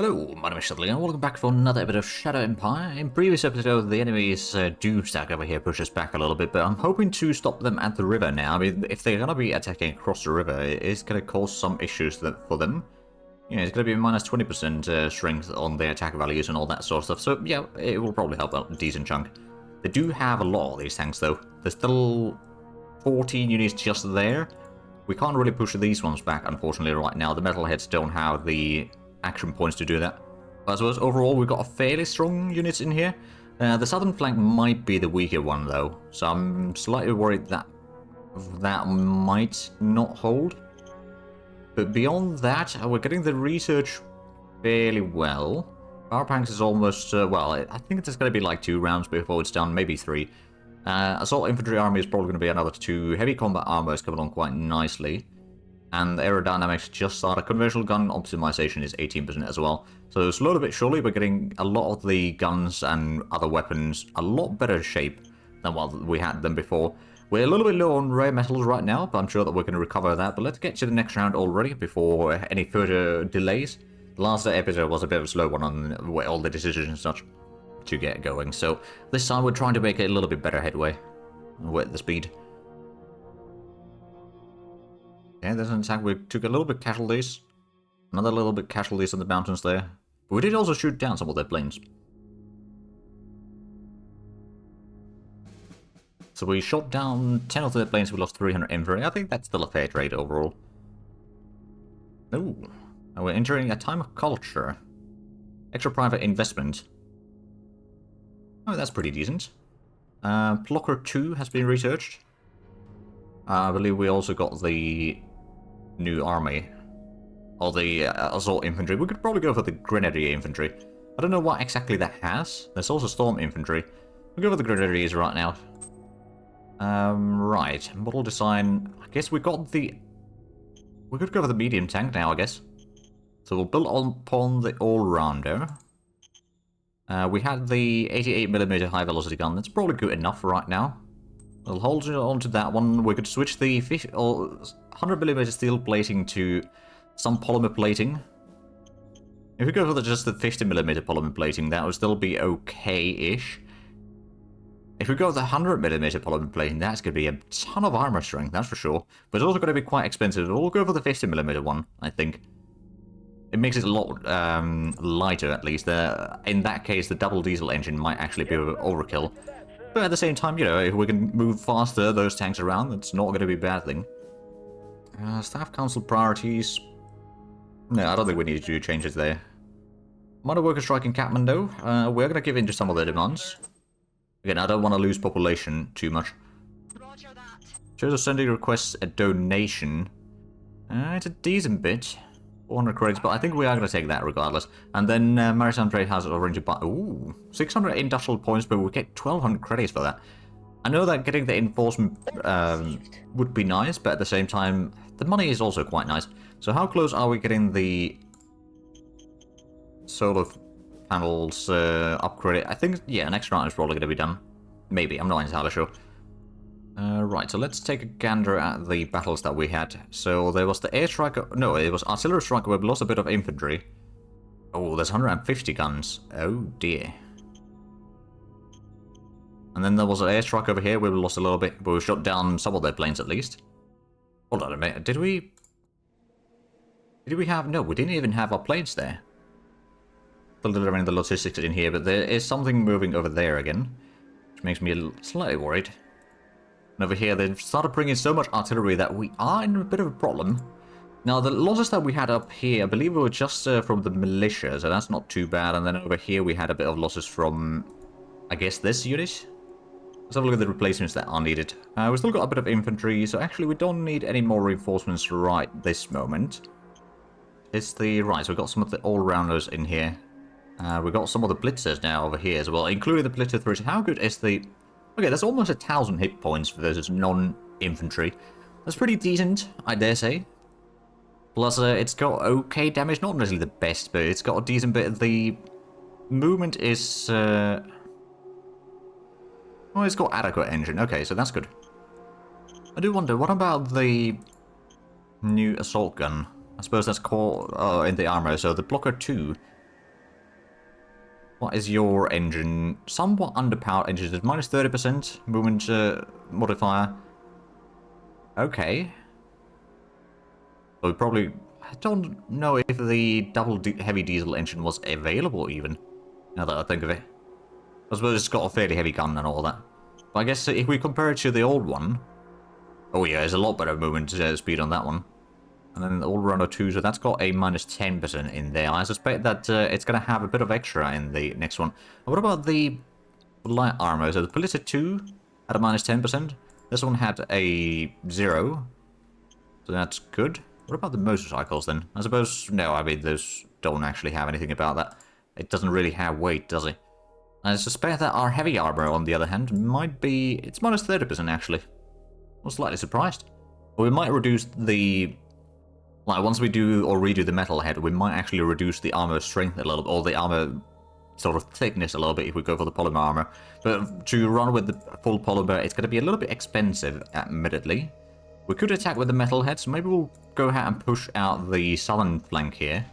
Hello, my name is Zhatelier, and welcome back for another episode of Shadow Empire. In previous episode, the enemy's Doom stack over here pushed us back a little bit, but I'm hoping to stop them at the river now. I mean, if they're going to be attacking across the river, it is going to cause some issues for them. Yeah, it's going to be minus 20% strength on their attack values and all that sort of stuff, so yeah, it will probably help out a decent chunk. They do have a lot of these tanks, though. There's still 14 units just there. We can't really push these ones back, unfortunately, right now. The metalheads don't have the action points to do that. But I suppose overall we've got a fairly strong units in here. The southern flank might be the weaker one though, so I'm slightly worried that that might not hold. But beyond that, we're getting the research fairly well. Power Panks is almost, well, I think it's going to be like 2 rounds before it's done, maybe 3. Assault Infantry Army is probably going to be another 2. Heavy Combat Armor is coming along quite nicely. And aerodynamics just started. Conventional gun optimization is 18% as well. So slowly but surely we're getting a lot of the guns and other weapons a lot better shape than what we had them before. We're a little bit low on rare metals right now, but I'm sure that we're going to recover that. But let's get to the next round already before any further delays. The last episode was a bit of a slow one on all the decisions and such to get going. So this time we're trying to make a little bit better headway with the speed. Yeah, there's an attack. We took a little bit casualties. Another little bit casualties in the mountains there. But we did also shoot down some of their planes. So we shot down 10 of their planes, we lost 300 infantry. I think that's still a fair trade overall. Ooh. And we're entering a time of culture. Extra private investment. Oh, that's pretty decent. Blocker 2 has been researched. I believe we also got the new army, or the assault infantry. We could probably go for the grenadier infantry. I don't know what exactly that has. There's also storm infantry. We'll go for the grenadiers right now. Right, model design. I guess we got the... We could go for the medium tank now, I guess. So we'll build upon the all-rounder. We had the 88mm high velocity gun. That's probably good enough right now. We'll hold on to that one. We could switch the 100mm steel plating to some polymer plating. If we go for just the 50mm polymer plating, that would still be okay-ish. If we go with the 100mm polymer plating, that's going to be a ton of armor strength, that's for sure. But it's also going to be quite expensive. We'll go for the 50mm one, I think. It makes it a lot lighter, at least. In that case, the double diesel engine might actually be overkill. But at the same time, you know, if we can move faster those tanks around, it's not going to be a bad thing. Staff Council priorities. No, I don't think we need to do changes there. Minor worker strike in Kathmandu. We're going to give in to some of their demands. Again, I don't want to lose population too much. Shows us sending requests a donation. It's a decent bit. 400 credits, but I think we are going to take that regardless. And then Maritime Trade has arranged a buy. Ooh, 600 industrial points, but we get 1200 credits for that. I know that getting the enforcement would be nice, but at the same time, the money is also quite nice. So how close are we getting the solar panels upgraded? I think, yeah, next round is probably going to be done. Maybe, I'm not entirely sure. Right, so let's take a gander at the battles that we had. So there was the air striker, no, it was artillery striker where we lost a bit of infantry. Oh, there's 150 guns. Oh dear. And then there was an air strike over here where we lost a little bit, but we shot down some of their planes at least. Hold on a minute, did we have, no, we didn't even have our planes there. Still delivering the logistics in here, but there is something moving over there again, which makes me slightly worried. And over here, they've started bringing so much artillery that we are in a bit of a problem. Now, the losses that we had up here, I believe were just from the militia, so that's not too bad. And then over here, we had a bit of losses from, I guess, this unit. Let's have a look at the replacements that are needed. We've still got a bit of infantry, so actually we don't need any more reinforcements right this moment. It's the... Right, so we've got some of the all-rounders in here. We've got some of the blitzers now over here as well, including the blitzer 3. How good is the... Okay, that's almost 1,000 hit points for this non-infantry. That's pretty decent, I dare say. Plus, it's got okay damage. Not necessarily the best, but it's got a decent bit. The movement is... Oh, it's got adequate engine. Okay, so that's good. I do wonder, what about the new assault gun? I suppose that's called in the armor. So the Blocker 2 What is your engine? Somewhat underpowered engine. It's minus 30% movement modifier. Okay. But we probably... I don't know if the heavy diesel engine was available even, now that I think of it. I suppose it's got a fairly heavy gun and all that. But I guess if we compare it to the old one... Oh yeah, there's a lot better movement speed on that one. And then the all-rounder 2, so that's got a minus 10% in there. I suspect that it's going to have a bit of extra in the next one. What about the light armor? So the Police 2 had a minus 10%. This one had a 0. So that's good. What about the motorcycles then? I suppose, no, I mean, those don't actually have anything about that. It doesn't really have weight, does it? I suspect that our heavy armor, on the other hand, might be... It's minus 30% actually. I'm slightly surprised. But we might reduce the... Like, once we do or redo the metal head, we might actually reduce the armor strength a little bit, or the armor sort of thickness a little bit if we go for the polymer armor. But to run with the full polymer, it's going to be a little bit expensive, admittedly. We could attack with the metal head, so maybe we'll go ahead and push out the southern flank here.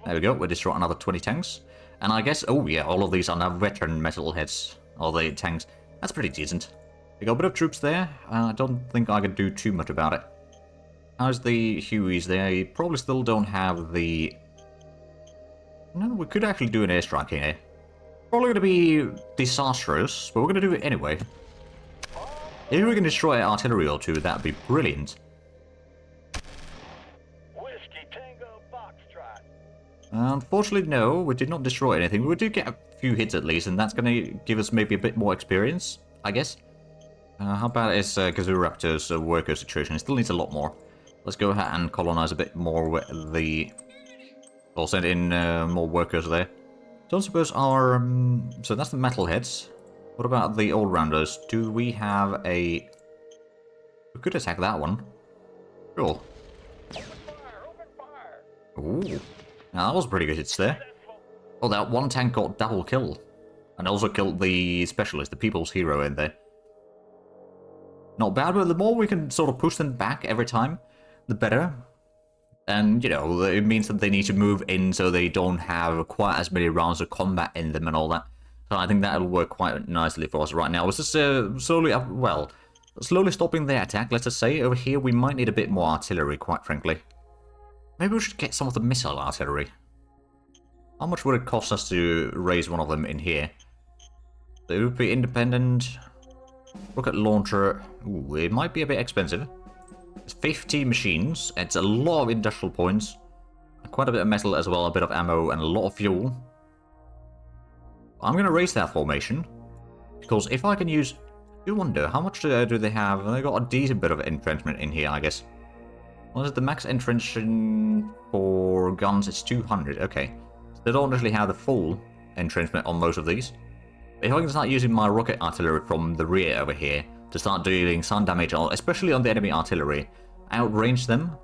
There we go, we destroy another 20 tanks. And I guess, oh yeah, all of these are now veteran metal heads, all the tanks. That's pretty decent. We got a bit of troops there. I don't think I can do too much about it. How's the Hueys there? You probably still don't have the... No, we could actually do an airstrike here. Probably going to be disastrous, but we're going to do it anyway. If we can destroy artillery or two, that'd be brilliant. Whiskey Tango Foxtrot. Unfortunately, no, we did not destroy anything. We did get a few hits at least, and that's going to give us maybe a bit more experience, I guess. How bad is Gazoo-Raptor's worker situation? It still needs a lot more. Let's go ahead and colonize a bit more with the... Or send in more workers there. Don't suppose our... So that's the metalheads. What about the all-rounders? Do we have a... We could attack that one. Cool. Open fire. Ooh. Now that was pretty good hits there. Oh, that one tank got double kill. And also killed the specialist, the people's hero in there. Not bad, but the more we can sort of push them back every time, the better. And, you know, it means that they need to move in so they don't have quite as many rounds of combat in them and all that. So I think that'll work quite nicely for us right now. It's just slowly stopping their attack, let's just say. Over here, we might need a bit more artillery, quite frankly. Maybe we should get some of the missile artillery. How much would it cost us to raise one of them in here? It would be independent. Rocket launcher. Ooh, it might be a bit expensive. It's 50 machines. It's a lot of industrial points. Quite a bit of metal as well, a bit of ammo, and a lot of fuel. I'm going to raise that formation. Because if I can use... I do wonder, how much do they have? They've got a decent bit of entrenchment in here, I guess. What is the max entrenchment for guns? It's 200. Okay. So they don't actually have the full entrenchment on most of these. If I can start using my rocket artillery from the rear over here to start dealing some damage, especially on the enemy artillery, outrange them,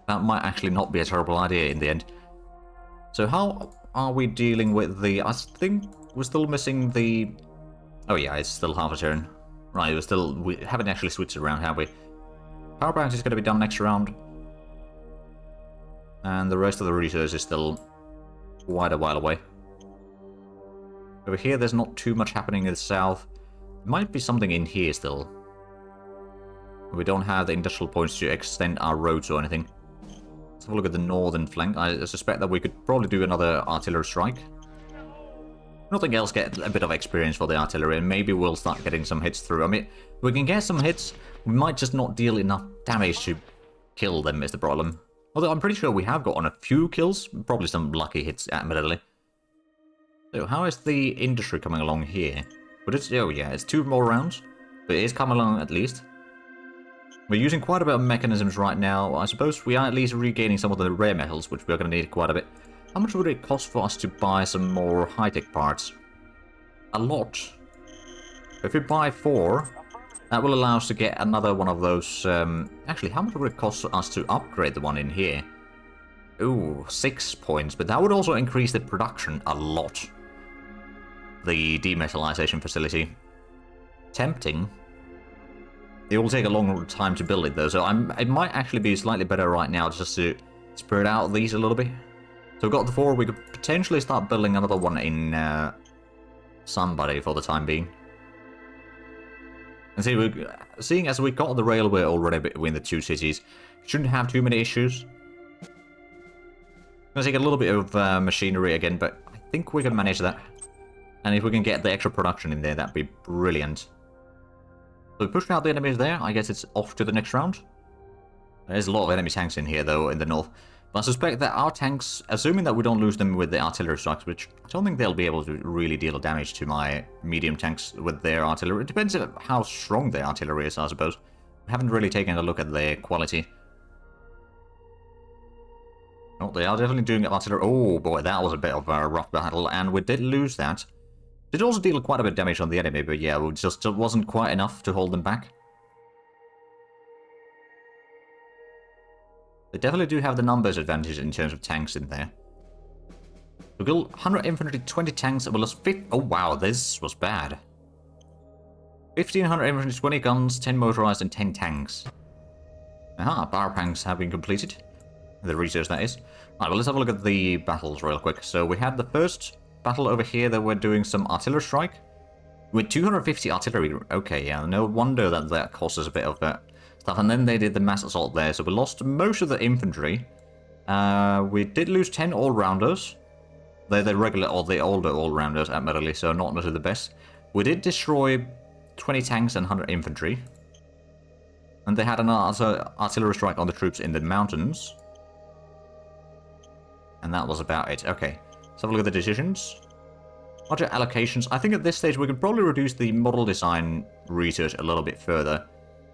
that might actually not be a terrible idea in the end. So how are we dealing with the... I think we're still missing the... Oh yeah, it's still half a turn. Right, we haven't actually switched it around, have we? Power banks is going to be done next round. And the rest of the research is still quite a while away. Over here, there's not too much happening in the south. There might be something in here still. We don't have the industrial points to extend our roads or anything. Let's have a look at the northern flank. I suspect that we could probably do another artillery strike. Nothing else, get a bit of experience for the artillery, and maybe we'll start getting some hits through. I mean, we can get some hits, we might just not deal enough damage to kill them is the problem. Although I'm pretty sure we have gotten a few kills, probably some lucky hits, admittedly. So how is the industry coming along here? But it's, oh yeah, it's 2 more rounds, but it is coming along at least. We're using quite a bit of mechanisms right now. I suppose we are at least regaining some of the rare metals, which we're going to need quite a bit. How much would it cost for us to buy some more high-tech parts? A lot. If we buy 4, that will allow us to get another one of those... actually, how much would it cost us to upgrade the one in here? Ooh, 6 points, but that would also increase the production a lot. The demetallization facility. Tempting. It will take a long time to build it though, so it might actually be slightly better right now just to spread out these a little bit. So we've got the 4, we could potentially start building another one in somebody for the time being. And see, seeing as we got the railway already between the two cities, shouldn't have too many issues. Gonna take a little bit of machinery again, but I think we can manage that. And if we can get the extra production in there, that'd be brilliant. So pushing out the enemies there, I guess it's off to the next round. There's a lot of enemy tanks in here though, in the north. But I suspect that our tanks, assuming that we don't lose them with the artillery strikes, which I don't think they'll be able to really deal damage to my medium tanks with their artillery. It depends on how strong their artillery is, I suppose. We haven't really taken a look at their quality. Oh, they are definitely doing artillery. Oh boy, that was a bit of a rough battle, and we did lose that. Did also deal quite a bit of damage on the enemy, but yeah, it just wasn't quite enough to hold them back. They definitely do have the numbers advantage in terms of tanks in there. We got 100 infantry, 20 tanks, and we lost 50. Oh wow, this was bad. 1500 infantry, 20 guns, 10 motorized, and 10 tanks. Aha, power tanks have been completed. The research, that is. Right, well, let's have a look at the battles real quick. So we had the first battle over here that we're doing some artillery strike. With 250 artillery. Okay, yeah, no wonder that cost us a bit of stuff. And then they did the mass assault there, so we lost most of the infantry. We did lose 10 all-rounders. They're the regular or the older all-rounders, admittedly, so not necessarily the best. We did destroy 20 tanks and 100 infantry. And they had an artillery strike on the troops in the mountains. And that was about it. Okay, let's have a look at the decisions. Project allocations. I think at this stage we could probably reduce the model design research a little bit further.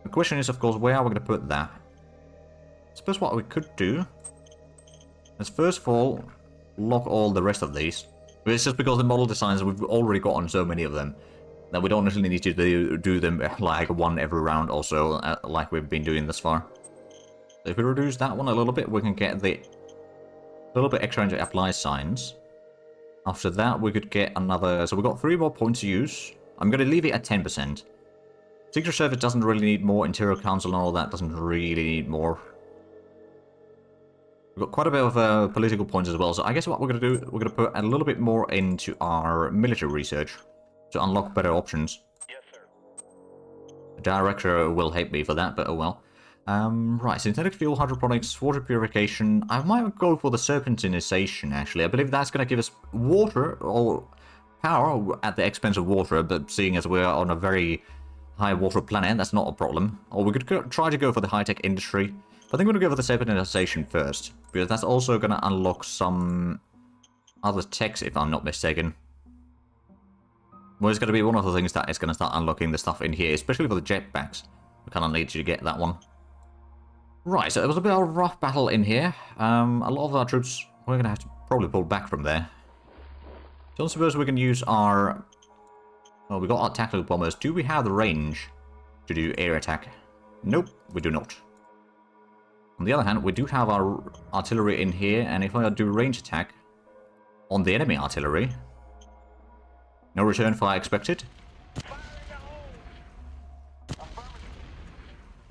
The question is, of course, where are we going to put that? I suppose what we could do is first of all lock all the rest of these. But it's just because the model designs, we've already gotten so many of them that we don't necessarily need to do them like one every round or so, like we've been doing this far. So if we reduce that one a little bit, we can get the little bit extra into apply signs. After that, we could get another. So we've got 3 more points to use. I'm going to leave it at 10%. Secret Service doesn't really need more. Interior Council and all that doesn't really need more. We've got quite a bit of political points as well. So I guess what we're going to do, we're going to put a little bit more into our military research to unlock better options. Yes, sir. The director will hate me for that, but oh well. Right, synthetic fuel, hydroponics, water purification. I might go for the serpentinization, actually. I believe that's going to give us water or power at the expense of water, but seeing as we're on a very high water planet, that's not a problem. Or we could try to go for the high-tech industry. But I think we're going to go for the serpentinization first, because that's also going to unlock some other techs, if I'm not mistaken. Well, it's going to be one of the things that is going to start unlocking the stuff in here, especially for the jetpacks. We kind of need to get that one. Right, so it was a bit of a rough battle in here. A lot of our troops, we're going to have to probably pull back from there. Don't suppose we can use our... Well, we got our tactical bombers. Do we have the range to do air attack? Nope, we do not. On the other hand, we do have our artillery in here, and if I do range attack on the enemy artillery... No return fire expected.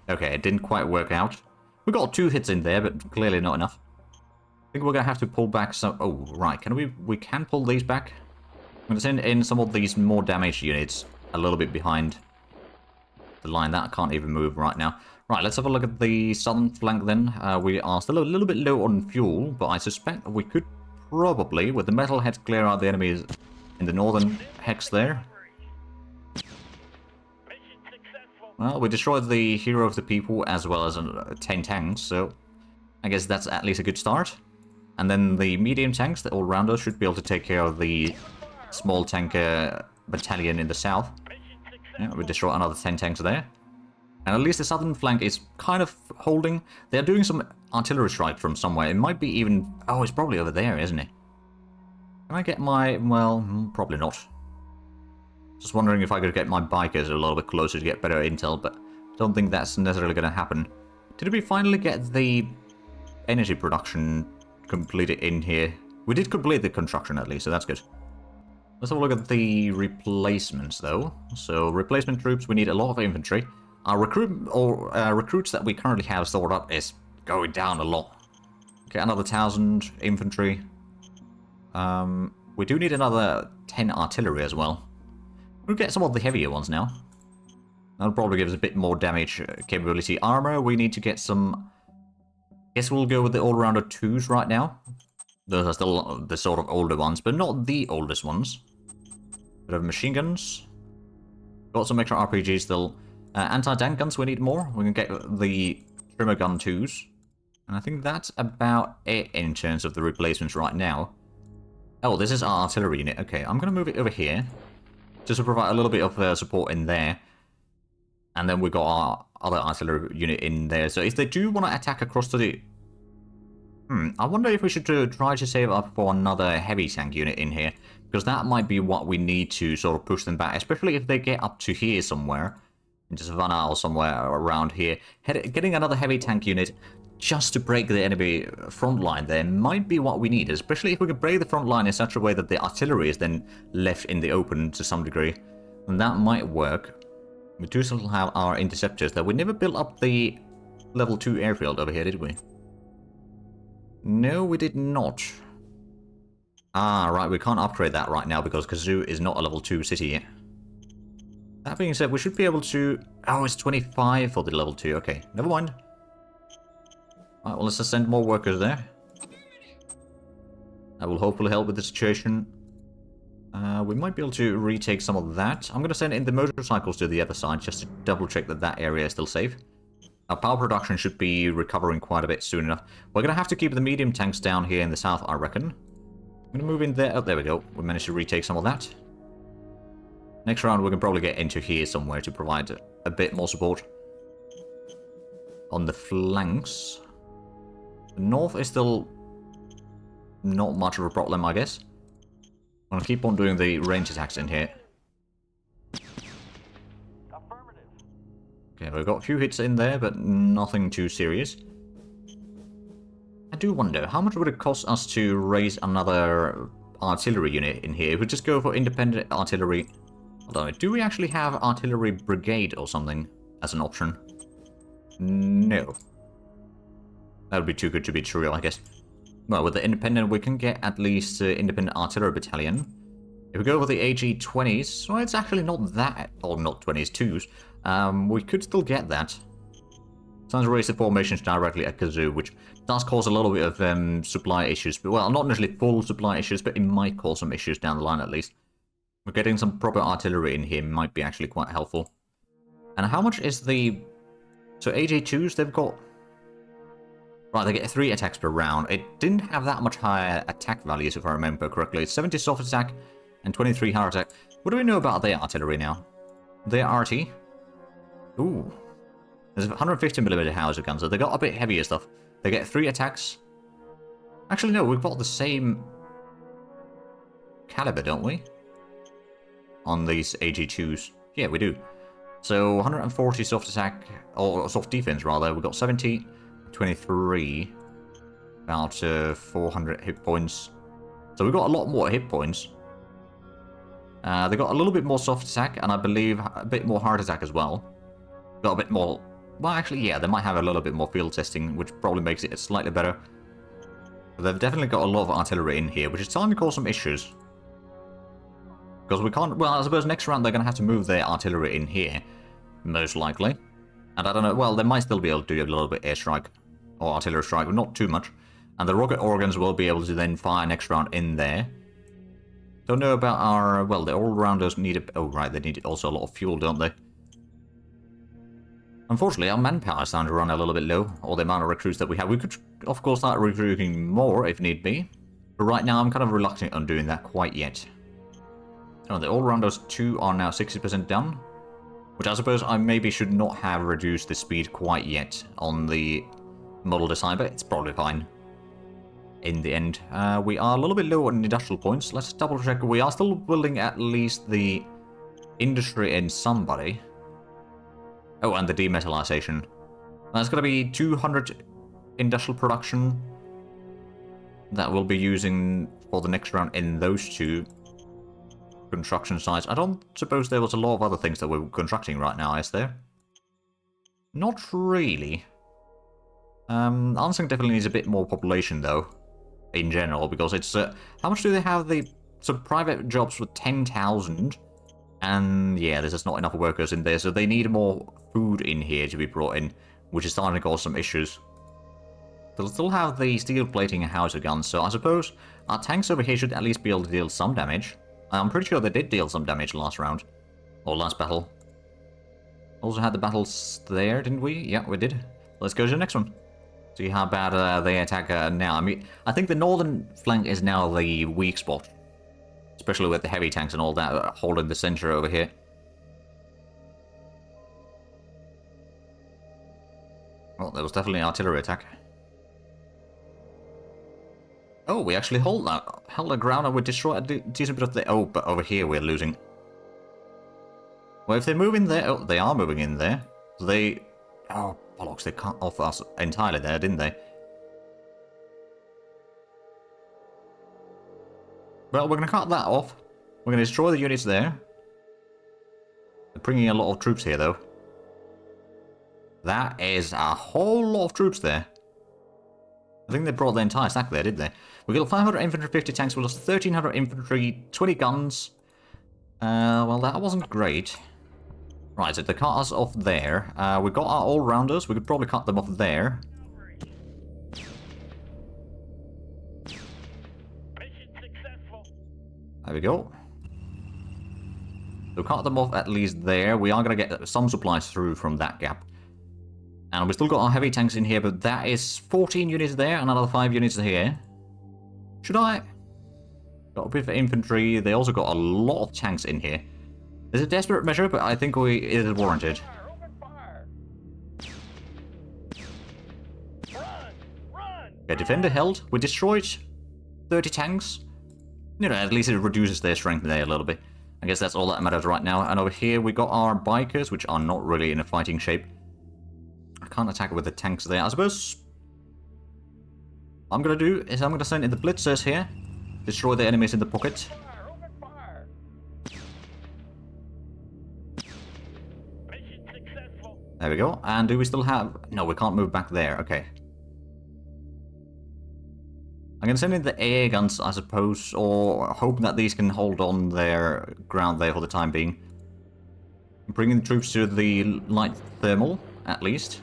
Okay, it didn't quite work out. We got 2 hits in there, but clearly not enough. I think we're going to have to pull back some... Oh, right. Can we can pull these back. I'm going to send in some of these more damaged units a little bit behind the line. That can't even move right now. Right, let's have a look at the southern flank then. We are still a little bit low on fuel, but I suspect we could probably, with the metal heads, clear out the enemies in the northern hex there. Well, we destroyed the hero of the people as well as 10 tanks, so I guess that's at least a good start. And then the medium tanks, the all-rounders, should be able to take care of the small tank battalion in the south. Yeah, we destroyed another 10 tanks there. And at least the southern flank is kind of holding. They're doing some artillery strike from somewhere. It might be even... Oh, it's probably over there, isn't it? Can I get my... Well, probably not. Just wondering if I could get my bikers a little bit closer to get better intel, but I don't think that's necessarily going to happen. Did we finally get the energy production completed in here? We did complete the construction at least, so that's good. Let's have a look at the replacements, though. So, replacement troops, we need a lot of infantry. Our recruits that we currently have stored up is going down a lot. Okay, another 1,000 infantry. We do need another 10 artillery as well. We'll get some of the heavier ones now. That'll probably give us a bit more damage capability. Armor, we need to get some... Guess we'll go with the all-rounder 2s right now. Those are still the sort of older ones, but not the oldest ones. Bit of machine guns. Got some extra RPGs still. Anti-tank guns, we need more. We can get the trimmer gun 2s. And I think that's about it in terms of the replacements right now. Oh, this is our artillery unit. Okay, I'm going to move it over here. Just to provide a little bit of support in there. And then we've got our other artillery unit in there. So if they do want to attack across to the... I wonder if we should try to save up for another heavy tank unit in here. Because that might be what we need to sort of push them back. Especially if they get up to here somewhere. Into Savannah or somewhere around here. Getting another heavy tank unit just to break the enemy front line there might be what we need. Especially if we can break the front line in such a way that the artillery is then left in the open to some degree. And that might work. We do still have our interceptors that we never built up the level 2 airfield over here, did we? No, we did not. Ah, right, we can't upgrade that right now because Kazoo is not a level 2 city yet. That being said, we should be able to... Oh, it's 25 for the level 2. Okay, never mind. Alright, well, let's just send more workers there. That will hopefully help with the situation. We might be able to retake some of that. I'm going to send in the motorcycles to the other side just to double check that that area is still safe. Our power production should be recovering quite a bit soon enough. We're going to have to keep the medium tanks down here in the south, I reckon. I'm going to move in there. Oh, there we go. We managed to retake some of that. Next round, we can probably get into here somewhere to provide a bit more support. On the flanks. The north is still not much of a problem, I guess. I'm going to keep on doing the range attacks in here. Affirmative. Okay, we've got a few hits in there, but nothing too serious. I do wonder, how much would it cost us to raise another artillery unit in here? If we just go for independent artillery... Hold on, do we actually have artillery brigade or something as an option? No. That would be too good to be true, I guess. Well, with the independent, we can get at least independent artillery battalion. If we go with the AG-20s, well, it's actually not that, or not 20s, 2s. We could still get that. Sometimes raise the formations directly at Kazoo, which does cause a little bit of supply issues. But, well, not necessarily full supply issues, but it might cause some issues down the line at least. We're getting some proper artillery in here might be actually quite helpful. And how much is the... So AG-2s, they've got... Right, they get 3 attacks per round. It didn't have that much higher attack values, if I remember correctly. It's 70 soft attack and 23 hard attack. What do we know about their artillery now? Their RT? Ooh. There's 150mm howitzer guns, so they got a bit heavier stuff. They get 3 attacks. Actually, no, we've got the same caliber, don't we? On these AG-2s. Yeah, we do. So, 140 soft attack, or soft defense, rather. We've got 70... 23, about 400 hit points. So we've got a lot more hit points. They got a little bit more soft attack, and I believe a bit more hard attack as well. Got a bit more... Well, actually, yeah, they might have a little bit more field testing, which probably makes it slightly better. But they've definitely got a lot of artillery in here, which is starting to cause some issues. Because we can't... Well, I suppose next round they're going to have to move their artillery in here, most likely. And I don't know... Well, they might still be able to do a little bit airstrike. Or artillery strike, but not too much. And the rocket organs will be able to then fire next round in there. Don't know about our... Well, the all-rounders need... Oh, right, they need also a lot of fuel, don't they? Unfortunately, our manpower is starting to run a little bit low. Or the amount of recruits that we have. We could, of course, start recruiting more if need be. But right now, I'm kind of reluctant on doing that quite yet. Oh, the all-rounders 2 are now 60% done. Which I suppose I maybe should not have reduced the speed quite yet on the... model design, but it's probably fine in the end. We are a little bit low on industrial points. Let's double check. We are still building at least the industry in somebody. Oh, and the demetallization. That's going to be 200 industrial production that we'll be using for the next round in those 2 construction sites. I don't suppose there was a lot of other things that we're constructing right now, is there? Not really. Anseng definitely needs a bit more population, though, in general, because it's... how much do they have? Some private jobs with 10,000, and yeah, there's just not enough workers in there, so they need more food in here to be brought in, which is starting to cause some issues. They'll still have the steel plating and howitzer guns, so I suppose our tanks over here should at least be able to deal some damage. I'm pretty sure they did deal some damage last round, or last battle. Also had the battles there, didn't we? Yeah, we did. Let's go to the next one. See how bad they attack now. I mean, I think the northern flank is now the weak spot. Especially with the heavy tanks and all that holding the center over here. Well, there was definitely an artillery attack. Oh, we actually held the ground and we destroyed a decent bit of the... Oh, but over here we're losing. Well, if they move in there... Oh, they are moving in there. So they... Oh, bollocks, they cut off us entirely there, didn't they? Well, we're going to cut that off. We're going to destroy the units there. They're bringing a lot of troops here, though. That is a whole lot of troops there. I think they brought the entire stack there, did they? We got 500 infantry, 50 tanks, we lost 1,300 infantry, 20 guns. Well, that wasn't great. Right, so they cut us off there. We got our all-rounders. We could probably cut them off there. There we go. So cut them off at least there. We are going to get some supplies through from that gap. And we still got our heavy tanks in here, but that is 14 units there, another 5 units here. Should I? Got a bit of infantry. They also got a lot of tanks in here. It's a desperate measure, but I think it is warranted. Okay, defender held. We destroyed 30 tanks. You know, at least it reduces their strength there a little bit. I guess that's all that matters right now. And over here we got our bikers, which are not really in a fighting shape. I can't attack with the tanks there. I suppose what I'm going to do is I'm going to send in the blitzers here. Destroy the enemies in the pocket. There we go. And do we still have... No, we can't move back there. Okay. I'm going to send in the AA guns, I suppose, or hope that these can hold on their ground there for the time being. Bringing the troops to the light thermal, at least.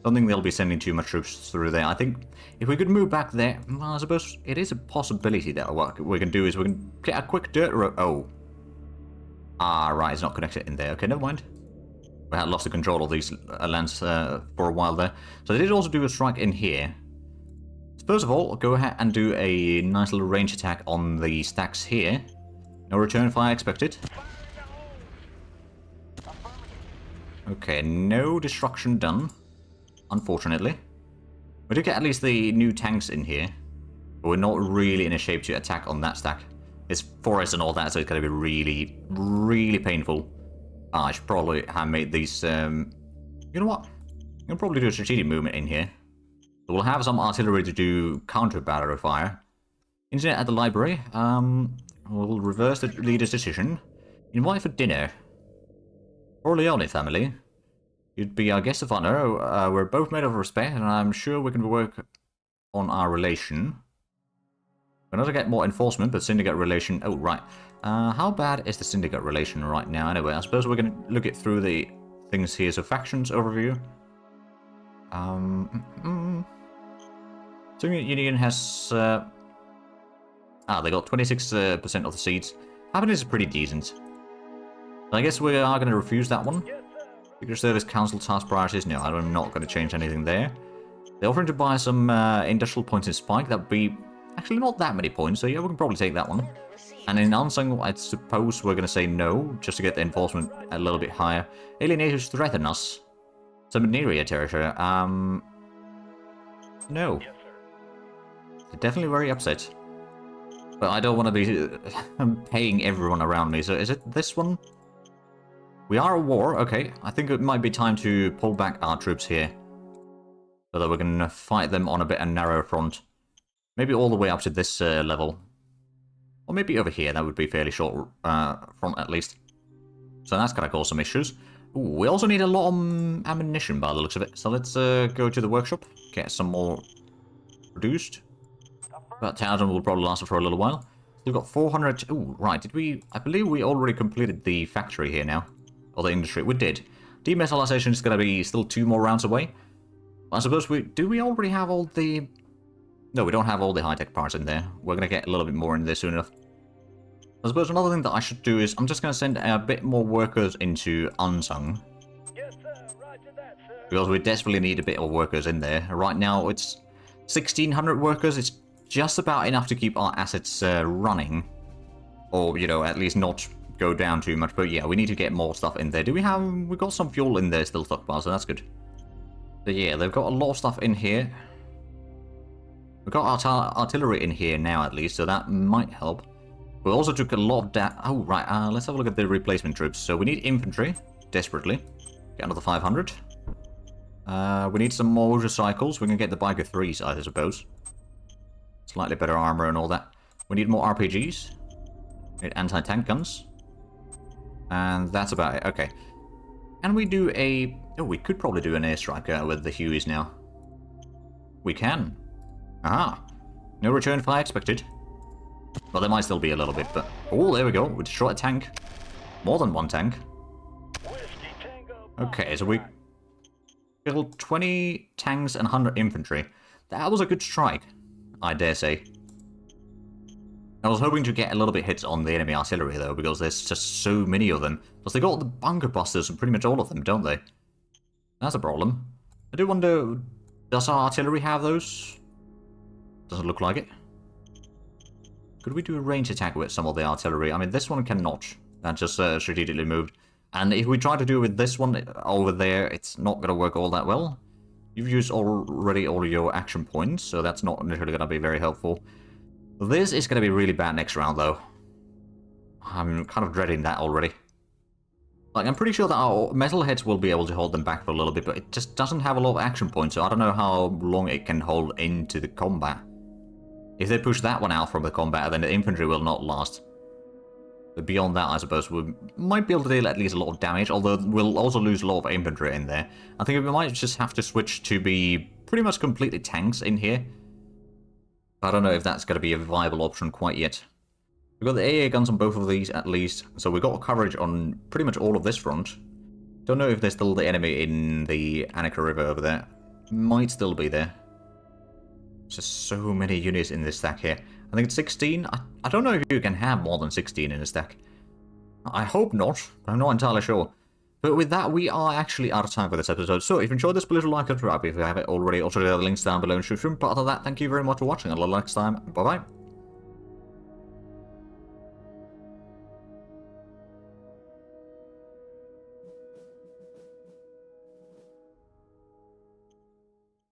Don't think they'll be sending too much troops through there. I think if we could move back there, well, I suppose it is a possibility that what we can do is we can get a quick dirt road. Oh. Ah, right, it's not connected in there. Okay, never mind. We had lost the control of these lands for a while there. So they did also do a strike in here. First of all, go ahead and do a nice little range attack on the stacks here. No return fire expected. Okay, no destruction done, unfortunately. We did get at least the new tanks in here, but we're not really in a shape to attack on that stack. It's forest and all that, so it's going to be really, really painful. I should probably have made these... you know what? I'm going to probably do a strategic movement in here. So we'll have some artillery to do counter-battery fire. Internet at the library. We'll reverse the leader's decision. Invite for dinner. Corleone family. You'd be our guest of honor. We're both made of respect, and I'm sure we can work on our relation. We're not to get more enforcement, but syndicate relation... Oh, right. How bad is the syndicate relation right now? Anyway, I suppose we're going to look it through the things here. So, factions overview. Soviet Union has... they got 26% of the seats. Happiness is pretty decent. So I guess we are going to refuse that one. Secret Service Council task priorities. No, I'm not going to change anything there. They're offering to buy some industrial points in Spike. That would be actually not that many points, so yeah, we can probably take that one. And in Ansung, I suppose we're going to say no, just to get the enforcement a little bit higher. Alienators threaten us. Semineria territory. No. They're definitely very upset. But I don't want to be paying everyone around me, so is it this one? We are at war, okay. I think it might be time to pull back our troops here. So that we can fight them on a bit of narrow front. Maybe all the way up to this level. Or maybe over here, that would be fairly short front at least. So that's going to cause some issues. Ooh, we also need a lot of ammunition by the looks of it. So let's go to the workshop, get some more produced. About 1,000 will probably last for a little while. We've got 400... Ooh, right, did we... I believe we already completed the factory here now. Or the industry. We did. Demetallization is going to be still 2 more rounds away. I suppose we... Do we already have all the... No, we don't have all the high-tech parts in there. We're going to get a little bit more in there soon enough. I suppose another thing that I should do is I'm just going to send a bit more workers into Unsung. Yes, sir. Roger that, sir. Because we desperately need a bit of workers in there. Right now, it's 1,600 workers. It's just about enough to keep our assets running. Or, you know, at least not go down too much. But yeah, we need to get more stuff in there. Do we have... We've got some fuel in there still stockpiled, so that's good. But yeah, they've got a lot of stuff in here. We've got artillery in here now, at least, so that might help. We also took a lot of oh, right, let's have a look at the replacement troops. So we need infantry, desperately. Get another 500. We need some more motorcycles. We can get the Biker 3s, I suppose. Slightly better armor and all that. We need more RPGs. We need anti-tank guns. And that's about it. Okay. Can we do a... Oh, we could probably do an airstrike with the Hueys now. We can. Aha. No return fire expected. Well, there might still be a little bit, but... Oh, there we go. We destroyed a tank. More than one tank. Whiskey Tango Okay, so we killed 20 tanks and 100 infantry. That was a good strike, I dare say. I was hoping to get a little bit hits on the enemy artillery, though, because there's just so many of them. Plus, they got the bunker busters and pretty much all of them, don't they? That's a problem. I do wonder, does our artillery have those? Doesn't look like it. Could we do a range attack with some of the artillery? I mean, this one cannot. That just strategically moved. And if we try to do it with this one over there, it's not going to work all that well. You've used already all your action points, so that's not necessarily going to be very helpful. This is going to be really bad next round, though. I'm kind of dreading that already. Like, I'm pretty sure that our metalheads will be able to hold them back for a little bit, but it just doesn't have a lot of action points, so I don't know how long it can hold into the combat. If they push that one out from the combat, then the infantry will not last. But beyond that, I suppose we might be able to deal at least a lot of damage, although we'll also lose a lot of infantry in there. I think we might just have to switch to be pretty much completely tanks in here. I don't know if that's going to be a viable option quite yet. We've got the AA guns on both of these at least, so we've got coverage on pretty much all of this front. Don't know if there's still the enemy in the Annika River over there. Might still be there. There's just so many units in this stack here. I think it's 16. I don't know if you can have more than 16 in a stack. I hope not. I'm not entirely sure. But with that, we are actually out of time for this episode. So if you enjoyed this, please like and subscribe if you haven't already. Also, there are the links down below in the description. But other than that, thank you very much for watching. Until next time, bye-bye.